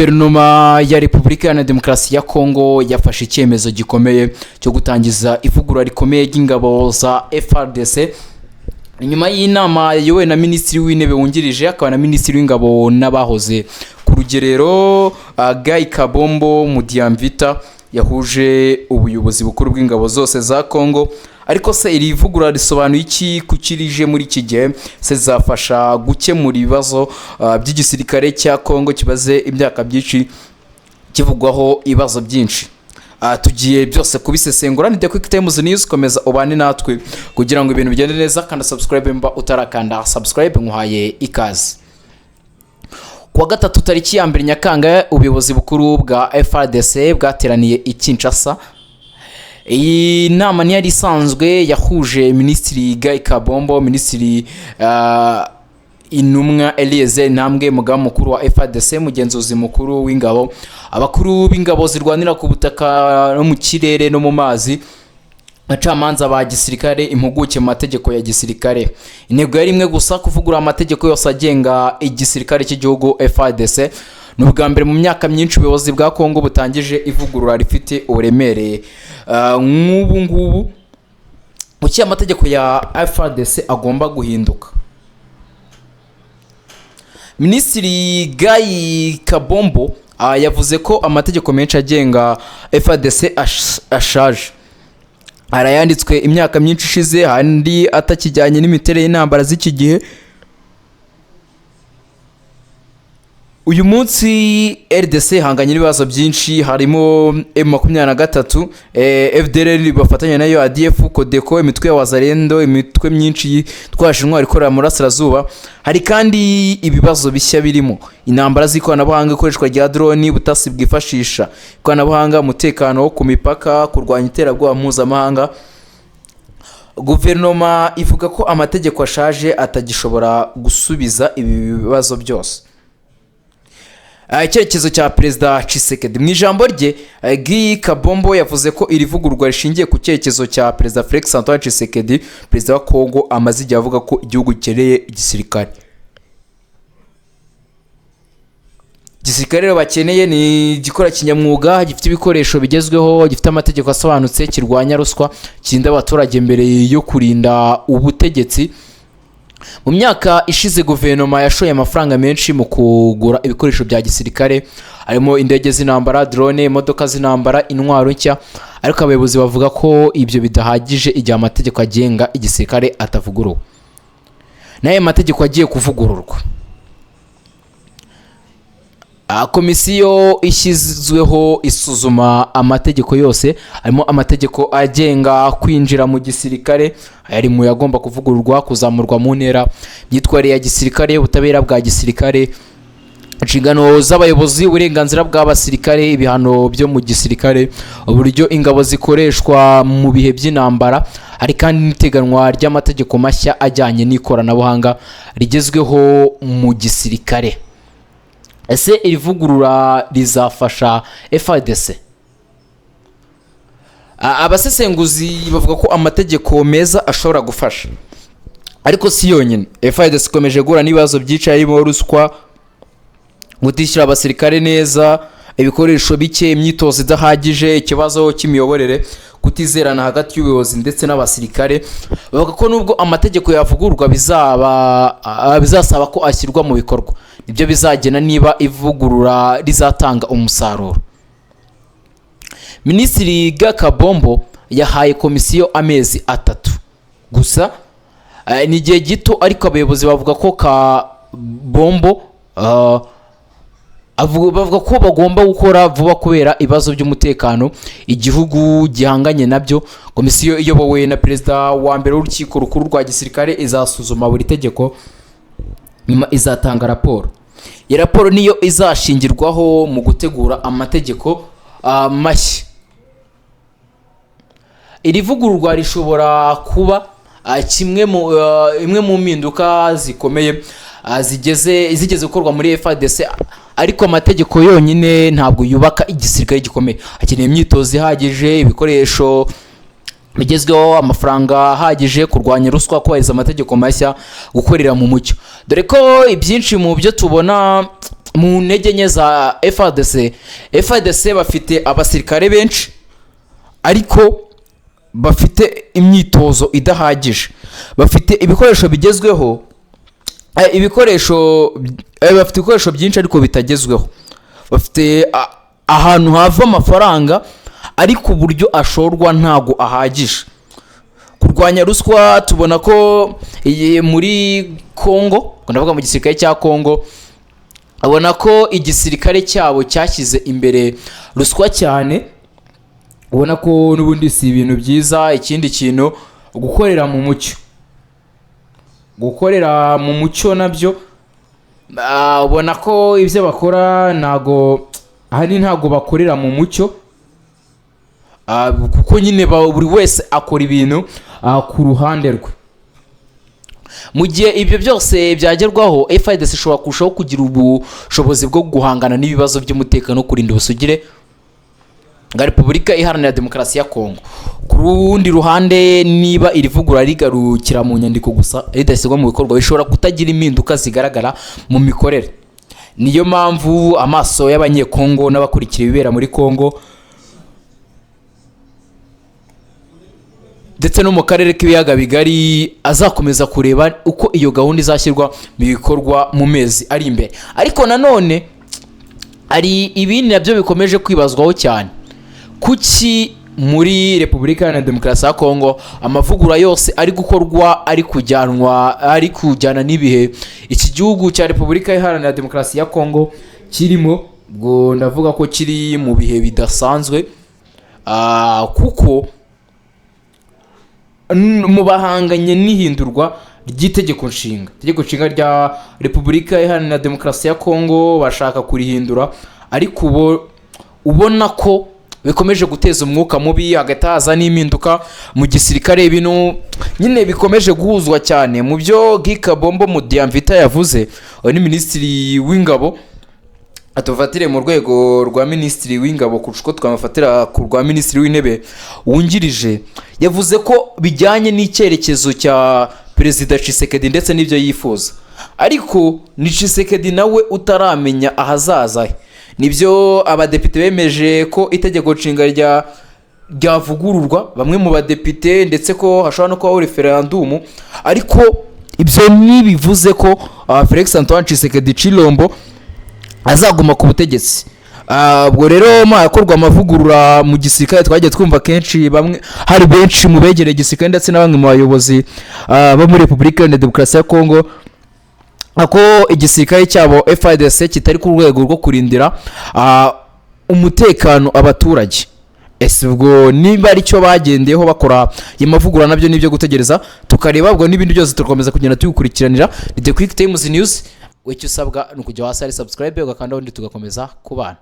Guverinoma ya Repubulika Iharanira Demokarasi ya Kongo yafashe icyemezo gikomeye cyo gutangiza ivugurura rikomeye ry'ingabo za FARDC nyuma y'inama yayobowe na Minisitiri w'Intebe wungirije akaba na Minisitiri w'Ingabo n'abahoze ku rugerero Guy Kabombo Mudiamvita yahuje ubuyobozi bukuru bw'ingabo zose za Kongo. Ariko se iri vugurura risobanuye iki kukirije muri iki gihe se zafasha gukemura ibibazo by'igisirikare cya Kongo kibaze imyaka byinshi kivugwaho ibibazo byinshi. Tugiye byose kubisesengura. Ni The Quick Times News, komeza ubane natwe kugira ngo ibintu bigende neza kandi subscribe mba utarakanda subscribe nkuhaye ikaze. Kuwa gatatu tariki ya 2 Nyakanga ubuyobozi bukuru bwa FARDC bwateraniye i Kinshasa. Iyi nama ni yari isanzwe yahuje Minisitiri Guy Kabombo, Minisitiri Intumwa Eliezer Ntambwe, Mugaba mukuru wa FARDC, mugenzuzi mukuru w'ingabo, abakuru b'ingabo zirwanira ku butaka no mu kirere no mu mazi, abacamanza ba gisirikare, impuguke mu mategeko ya gisirikare. Intego yari imwe gusa, kuvugura amategeko yose agenga igisirikare cy'igihugu FARDC. N'ubwa mbere mu myaka myinshi ubuyobozi bwa Kongo butangije ivugurura rifite uburemere nk'ubu ngubu. Uki amategeko ya FARDC agomba guhinduka. Minisitiri Guy Kabombo yavuze ko amategeko menshi agenga FARDC ashaje, arayanditswe imyaka myinshi ishize, handi atakijyanye n'imiterere y'intambara z'iki gihe. Uyu munsi RDC hanganye n'ibibazo byinshi, harimo M23, FDLR bafatanya nayo, ADF, Codeco, imitwe ya Wazalendo, imitwe myinshi twashe intwari ikorera mu Burasirazuba. Hari kandi ibibazo bishya birimo intambara z'ikoranabuhanga, ikoreshwa rya drone, ubutasi bwifashisha ikoranabuhanga, umutekano wo ku mipaka, kurwanya iterabwoba mpuzamahanga. Guverinoma ivuga ko amategeko ashaje atagishobora gusubiza ibi bibazo byose. Icyerekezo cya Perezida Tshisekedi. Mu ijambo rye, Guy Kabombo yavuze ko iri vugururwa rishingiye ku cyerekezo cya Perezida Felix Antoine Tshisekedi, Perezida wa Kongo, amaze igihe avuga ko igihugu gikeneye igisirikare. Igisirikare rero bakeneye ni igikora kinyamwuga, gifite ibikoresho bigezweho, gifite amategeko asobanutse, kirwanya ruswa, kirinda abaturage mbere yo kurinda ubutegetsi. Mu myaka ishize guverinoma yashoye amafaranga menshi mu kugura ibikoresho bya gisirikare, harimo indege z'intambara, drone, imodoka z'intambara, intwaro nshya. Ariko abayobozi bavuga ko ibyo bidahagije igihe amategeko agenga igisirikare atavuguruwe. Naye amategeko agiye kuvugururwa. Komisiyo ishyizweho isuzuma amategeko yose, harimo amategeko agenga kwinjira mu gisirikare, ari mu yagomba kuvugururwa, kuzamurwa mu ntera, imyitwarire ya gisirikare, ubutabera bwa gisirikare, inshingano z'abayobozi, uburenganzira bw'abasirikare, ibihano byo mu gisirikare, uburyo ingabo zikoreshwa mu bihe by'intambara. Hari kandi n'iteganwa ry'amategeko mashya ajyanye n'ikoranabuhanga rigezweho mu gisirikare. Ese iri vugurura rizafasha FARDC? Abasesenguzi bavuga ko amategeko meza ashobora gufasha, ariko si yonyine. FARDC ikomeje guhura n'ibibazo byinshi, harimo ruswa, gutishyura abasirikare neza, ibikoresho bike, imyitozo idahagije, ikibazo cy'imiyoborere, kutizerana hagati y'ubuyobozi ndetse n'abasirikare. Bavuga ko nubwo amategeko yavugururwa bizasaba ko ashyirwa mu bikorwa, nibyo bizagena niba ivugurura rizatanga umusaruro. Minisitiri Guy Kabombo yahaye komisiyo amezi 3 gusa, ni igihe gito, ariko abayobozi bavuga ko Kabombo bavuga ko bagomba gukora vuba kubera ibibazo by'umutekano igihugu gihanganye nabyo. Komisiyo iyobowe na Perezida wa mbere w'urukiko rukuru rwa gisirikare izasuzuma buri tegeko, nyuma izatanga raporo. Iyi raporo niyo izashingirwaho mu gutegura amategeko mashya. Iri vugururwa rishobora kuba imwe mu mpinduka zikomeye zigeze gukorwa muri FARDC, ariko amategeko yonyine ntabwo yubaka igisirikare gikomeye. Hakeneye imyitozo ihagije, ibikoresho bigezweho, amafaranga ahagije, kurwanya ruswa, kubahiriza amategeko mashya, gukorera mu mucyo. Dore ko ibyinshi mu byo tubona mu ntege nke za FARDC bafite abasirikare benshi ariko bafite imyitozo idahagije, bafite ibikoresho bigezweho, bafite ibikoresho byinshi ariko bitagezweho, bafite ahantu hava amafaranga ariko uburyo ashorwa ntago ahagije. Kurwanya ruswa tubona ko muri Kongo, ndavuga mu gisirikare cya Kongo, abona ko igisirikare cyabo cyashyize imbere ruswa cyane, ubona ko n'ubundi si ibintu byiza. Ikindi kintu gukorera mu mucyo nabyo ubona ko ibyo bakora ntago bakorera mu mucyo, kuko nyine buri wese akora ibintu ku ruhande rwe. Mu gihe ibyo byose byagerwaho, FARDC ishobora kurushaho kugira ubushobozi bwo guhangana n'ibibazo by'umutekano no kurinda ubusugire bwa Repubulika Iharanira Demokarasi ya Kongo. Ku rundi ruhande, niba iri vugurura rigarukira mu nyandiko gusa ridashyirwa mu bikorwa, bishobora kutagira impinduka zigaragara mu mikorere. Niyo mpamvu amaso y'abanyekongo n'abakurikira ibibera muri Kongo ndetse no mu karere k'ibiyaga bigari azakomeza kureba uko iyo gahunda izashyirwa mu bikorwa mu mezi ari imbere. Ariko nanone hari ibindi nabyo bikomeje kwibazwaho cyane. Kuki muri Repubulika Iharanira Demokarasi ya Kongo amavugurura yose ari gukorwa ari kujyana n'ibihe iki gihugu cya Repubulika Iharanira Demokarasi ya Kongo kirimo? Ubwo ndavuga ko kiri mu bihe bidasanzwe, kuko mu bahanganye n'ihindurwa ry'itegeko nshinga rya Repubulika Iharanira Demokarasi ya Kongo, bashaka kurihindura, ariko ubona ko bikomeje guteza umwuka mubi, hagati haza n'impinduka mu gisirikare. Ibintu nyine bikomeje guhuzwa cyane mu byo Gikabombo Mudiamvita yavuze. Ni minisitiri w'ingabo, atufatire mu rwego rwa minisitiri w'ingabo kurusha uko twamafatira ku rwa minisitiri w'intebe wungirije. Yavuze ko bijyanye n'icyerekezo cya Perezida Tshisekedi ndetse n'ibyo yifuza, ariko ni Tshisekedi nawe utaramenya ahazaza he. Nibyo abadepite bemeje ko itegeko nshinga ryavugururwa, bamwe mu badepite, ndetse ko hashobora no kubaho referendum, ariko ibyo ntibivuze ko Felix Antoine Tshisekedi Tshilombo azaguma ku butegetsi. Ubwo rero hakorwa amavugurura mu gisirikare. Twagiye twumva kenshi hari benshi mu begereye igisirikare ndetse na bamwe mu bayobozi bo muri Repubulika Iharanira Demokarasi ya Kongo ako igisirikare cyabo FARDC kitari ku rwego rwo kurindira umutekano abaturage. Ubwo niba ari cyo bagendeyeho bakora amavugurura, nabyo nibyo gutegereza tukareba. Ubwo n'ibindi byose tukomeza kugenda tubikurikiranira. The Quick Times News, icyo usabwa ni ukujya hasi ari subscribe ugakandaho, undi tugakomeza kubana.